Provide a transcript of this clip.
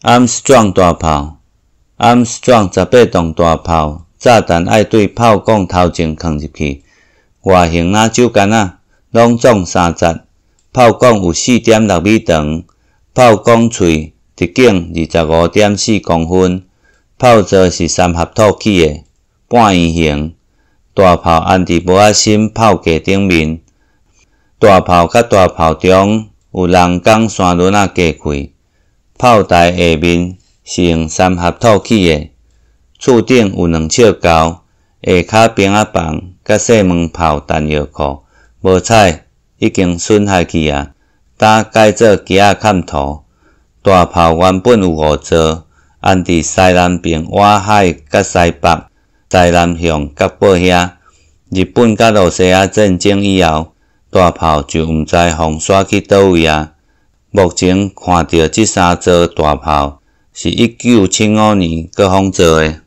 Armstrong 大炮 ，Armstrong 18洞大炮，炸弹爱对炮管头前放入去，外形若手竿仔，拢总30，炮管有 4.6 米长，炮管喙直径 25.4 公分，炮座是3合土起的，半圆形。大炮安伫无仔芯炮架顶面，大炮甲大炮中有人工三轮仔架开。炮台下面是用3合土起的，厝顶有2尺高，下骹兵仔房甲细门炮弹药库，无彩已经损害去啊，打改做机仔砍头。大炮原本有5座，安伫西南边外海甲西北、西南向甲北遐。日本甲罗西亚战争以后，大炮就毋知封锁去倒位啊。目前看到这3座大炮是1975年搁封造的。